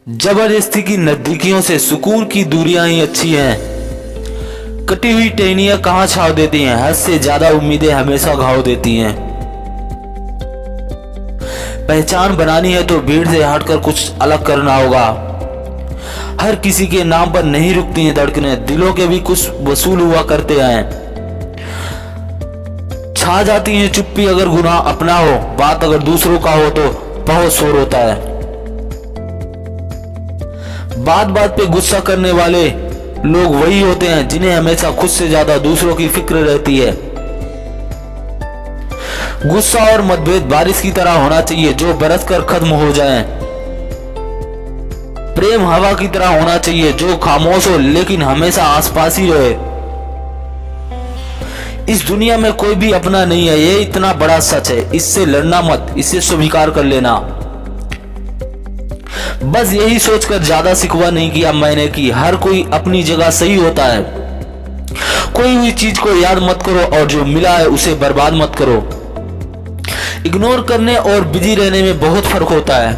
जबरदस्ती की नजदीकियों से सुकून की दूरियां ही अच्छी हैं। कटी हुई टहनियां कहाँ छाव देती हैं, हद से ज्यादा उम्मीदें हमेशा घाव देती हैं। पहचान बनानी है तो भीड़ से हटकर कुछ अलग करना होगा। हर किसी के नाम पर नहीं रुकती हैं धड़कनें, दिलों के भी कुछ वसूल हुआ करते हैं। छा जाती है चुप्पी अगर गुनाह अपना हो, बात अगर दूसरों का हो तो बहुत शोर होता है। बात बात पे गुस्सा करने वाले लोग वही होते हैं जिन्हें हमेशा खुद से ज्यादा दूसरों की फिक्र रहती है। गुस्सा और मतभेद बारिश की तरह होना चाहिए जो बरसकर खत्म हो जाए। प्रेम हवा की तरह होना चाहिए जो खामोश हो लेकिन हमेशा आसपास ही रहे। इस दुनिया में कोई भी अपना नहीं है, ये इतना बड़ा सच है। इससे लड़ना मत, इसे स्वीकार कर लेना। बस यही सोचकर ज्यादा शिकवा नहीं किया मैंने कि हर कोई अपनी जगह सही होता है। कोई हुई चीज को याद मत करो और जो मिला है उसे बर्बाद मत करो। इग्नोर करने और बिजी रहने में बहुत फर्क होता है।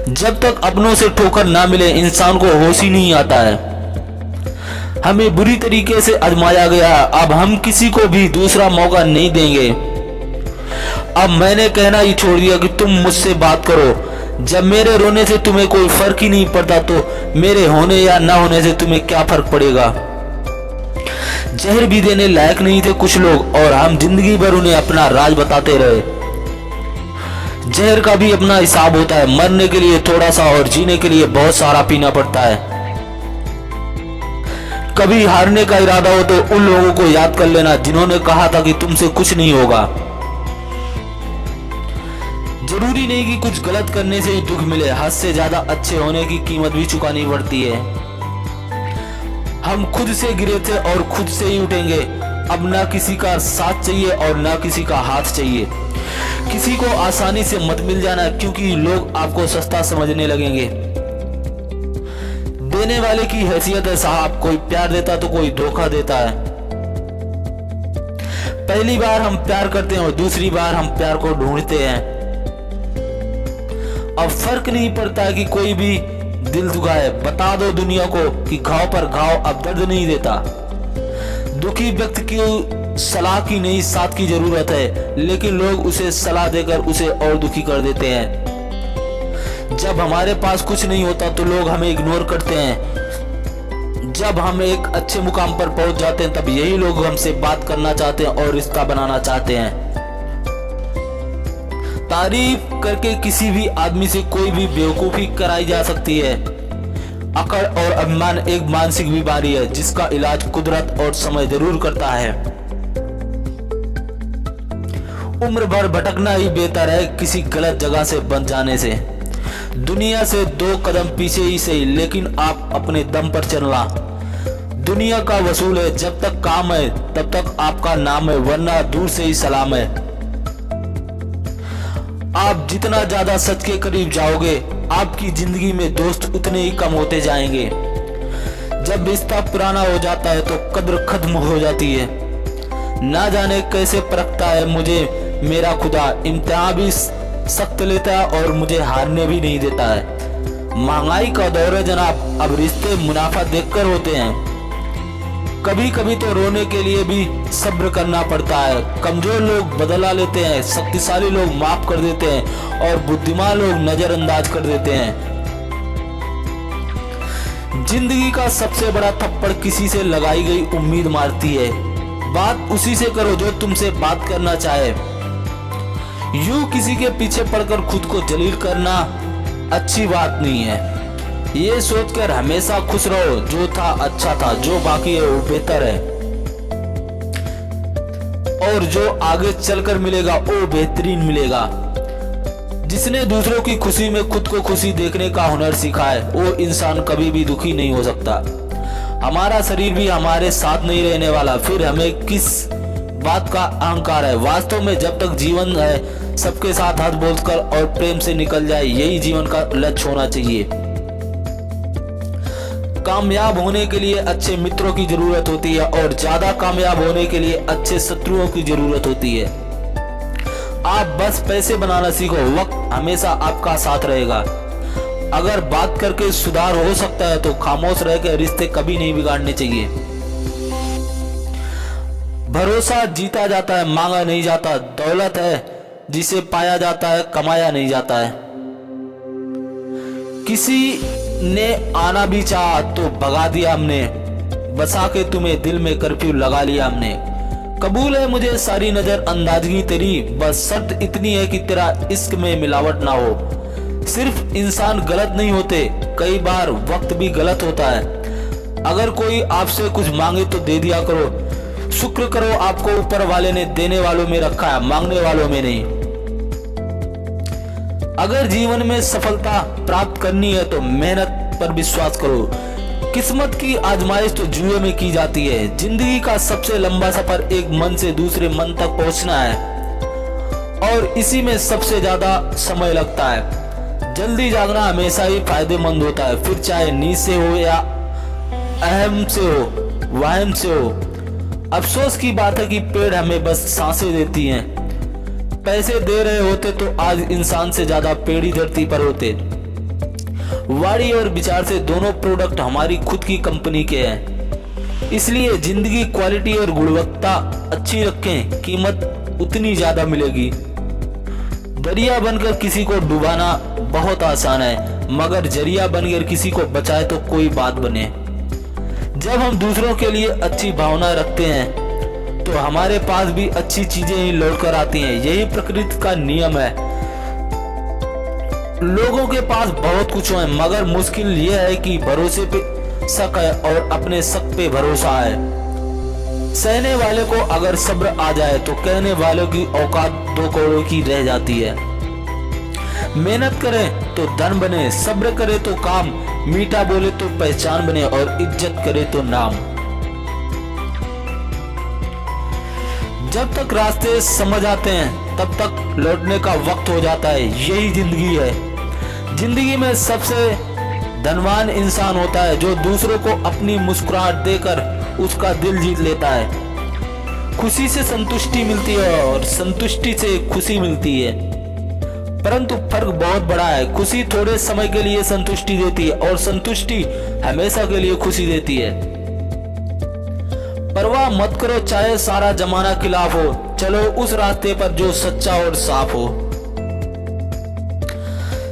जब तक अपनों से ठोकर ना मिले इंसान को होश ही नहीं आता है। हमें बुरी तरीके से आजमाया गया, अब हम किसी को भी दूसरा मौका नहीं देंगे। अब मैंने कहना ही छोड़ दिया कि तुम मुझसे बात करो। जब मेरे रोने से तुम्हें कोई फर्क ही नहीं पड़ता तो मेरे होने या ना होने से तुम्हें क्या फर्क पड़ेगा। जहर भी देने लायक नहीं थे कुछ लोग और हम जिंदगी भर उन्हें अपना राज बताते रहे। जहर का भी अपना हिसाब होता है, मरने के लिए थोड़ा सा और जीने के लिए बहुत सारा पीना पड़ता है। कभी हारने का इरादा हो तो उन लोगों को याद कर लेना जिन्होंने कहा था कि तुमसे कुछ नहीं होगा। जरूरी नहीं कि कुछ गलत करने से ही दुख मिले, हद से ज्यादा अच्छे होने की कीमत भी चुकानी पड़ती है। हम खुद से गिरे थे और खुद से ही उठेंगे। अब ना किसी का साथ चाहिए और ना किसी का हाथ चाहिए। किसी को आसानी से मत मिल जाना क्योंकि लोग आपको सस्ता समझने लगेंगे। देने वाले की हैसियत है साहब, कोई प्यार देता तो कोई धोखा देता है। पहली बार हम प्यार करते हैं और दूसरी बार हम प्यार को ढूंढते हैं। अब फर्क नहीं पड़ता है कि कोई भी दिल दुखाए, बता दो दुनिया को कि घाव पर घाव अब दर्द नहीं देता। दुखी व्यक्ति की सलाह की नहीं साथ की जरूरत है, लेकिन लोग उसे सलाह देकर उसे और दुखी कर देते हैं। जब हमारे पास कुछ नहीं होता तो लोग हमें इग्नोर करते हैं। जब हम एक अच्छे मुकाम पर पहुंच जाते हैं तब यही लोग हमसे बात करना चाहते हैं और रिश्ता बनाना चाहते हैं। तारीफ करके किसी भी आदमी से कोई भी बेवकूफी कराई जा सकती है। अकड़ और अभिमान एक मानसिक बीमारी है जिसका इलाज कुदरत और समय जरूर करता है। उम्र भर भटकना ही बेहतर है किसी गलत जगह से बंध जाने से। दुनिया से 2 कदम पीछे ही सही, लेकिन आप अपने दम पर चलना। दुनिया का वसूल है, जब तक काम है तब तक आपका नाम है, वरना दूर से ही सलाम है। आप जितना ज्यादा सच के करीब जाओगे आपकी जिंदगी में दोस्त उतने ही कम होते जाएंगे। जब रिश्ता पुराना हो जाता है तो कद्र खत्म हो जाती है। ना जाने कैसे परखता है मुझे मेरा खुदा, इम्तिहान भी सख्त लेता है और मुझे हारने भी नहीं देता है। महंगाई का दौर है जनाब, अब रिश्ते मुनाफा देखकर होते हैं। कभी कभी तो रोने के लिए भी सब्र करना पड़ता है। कमजोर लोग बदला लेते हैं, शक्तिशाली लोग माफ कर देते हैं और बुद्धिमान लोग नजरअंदाज कर देते हैं। जिंदगी का सबसे बड़ा थप्पड़ किसी से लगाई गई उम्मीद मारती है। बात उसी से करो जो तुमसे बात करना चाहे। यूं किसी के पीछे पड़कर खुद को जलील करना अच्छी बात नहीं है। ये सोचकर हमेशा खुश रहो, जो था अच्छा था, जो बाकी है वो बेहतर है और जो आगे चलकर मिलेगा वो बेहतरीन मिलेगा। जिसने दूसरों की खुशी में खुद को खुशी देखने का हुनर सीखा है वो इंसान कभी भी दुखी नहीं हो सकता। हमारा शरीर भी हमारे साथ नहीं रहने वाला, फिर हमें किस बात का अहंकार है। वास्तव में जब तक जीवन है सबके साथ हंस बोलकर और प्रेम से निकल जाए, यही जीवन का लक्ष्य होना चाहिए। कामयाब होने के लिए अच्छे मित्रों की जरूरत होती है और ज्यादा कामयाब होने के लिए अच्छे शत्रुओं की जरूरत होती है। आप बस पैसे बनाना सीखो, वक्त हमेशा आपका साथ रहेगा। अगर बात करके सुधार हो सकता है तो खामोश रह के रिश्ते कभी नहीं बिगाड़ने चाहिए। भरोसा जीता जाता है, मांगा नहीं जाता। दौलत है जिसे पाया जाता है, कमाया नहीं जाता है। किसी ने आना भी चाहा तो भगा दिया हमने, बसा के तुम्हें दिल में कर्फ्यू लगा लिया हमने। कबूल है मुझे सारी नजर अंदाजगी तेरी, बस शर्त इतनी है कि तेरा इश्क में मिलावट ना हो। सिर्फ इंसान गलत नहीं होते, कई बार वक्त भी गलत होता है। अगर कोई आपसे कुछ मांगे तो दे दिया करो। शुक्र करो आपको ऊपर वाले ने देने वालों में रखा है, मांगने वालों में नहीं। अगर जीवन में सफलता प्राप्त करनी है तो मेहनत पर विश्वास करो। किस्मत की आजमाइश तो जुए में की जाती है। जिंदगी का सबसे लंबा सफर एक मन से दूसरे मन तक पहुंचना है, और इसी में सबसे ज्यादा समय लगता है। जल्दी जागना हमेशा ही फायदेमंद होता है, फिर चाहे नींद से हो या अहम से हो, वहम से हो। अफसोस की बात है कि पेड़ हमें बस सांसें देती हैं। पैसे दे रहे होते तो आज इंसान से ज्यादा पेड़ ही धरती पर होते। वाणी और विचार से दोनों प्रोडक्ट हमारी खुद की कंपनी के हैं। इसलिए जिंदगी क्वालिटी और गुणवत्ता अच्छी रखें, कीमत उतनी ज्यादा मिलेगी। दरिया बनकर किसी को डुबाना बहुत आसान है, मगर जरिया बनकर किसी को बचाए तो कोई बात बने। जब हम दूसरों के लिए अच्छी भावना रखते हैं तो हमारे पास भी अच्छी चीजें ही लौट कर आती हैं। यही प्रकृति का नियम है। लोगों के पास बहुत कुछ है, मगर मुश्किल यह है कि भरोसे पे शक है और अपने शक पे भरोसा है। सहने वाले को अगर सब्र आ जाए तो कहने वालों की औकात 2 करोड़ की रह जाती है। मेहनत करे तो धन बने, सब्र करे तो काम, मीठा बोले तो पहचान बने और इज्जत करे तो नाम। जब तक रास्ते समझ आते हैं तब तक लौटने का वक्त हो जाता है। यही जिंदगी है। जिंदगी में सबसे धनवान इंसान होता है जो दूसरों को अपनी मुस्कुराहट देकर उसका दिल जीत लेता है। खुशी से संतुष्टि मिलती है और संतुष्टि से खुशी मिलती है, परंतु फर्क बहुत बड़ा है। खुशी थोड़े समय के लिए संतुष्टि देती है और संतुष्टि हमेशा के लिए खुशी देती है। परवाह मत करो चाहे सारा जमाना खिलाफ हो, चलो उस रास्ते पर जो सच्चा और साफ हो।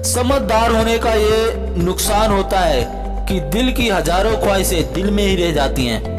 समझदार होने का ये नुकसान होता है कि दिल की हजारों ख्वाहिशें दिल में ही रह जाती हैं।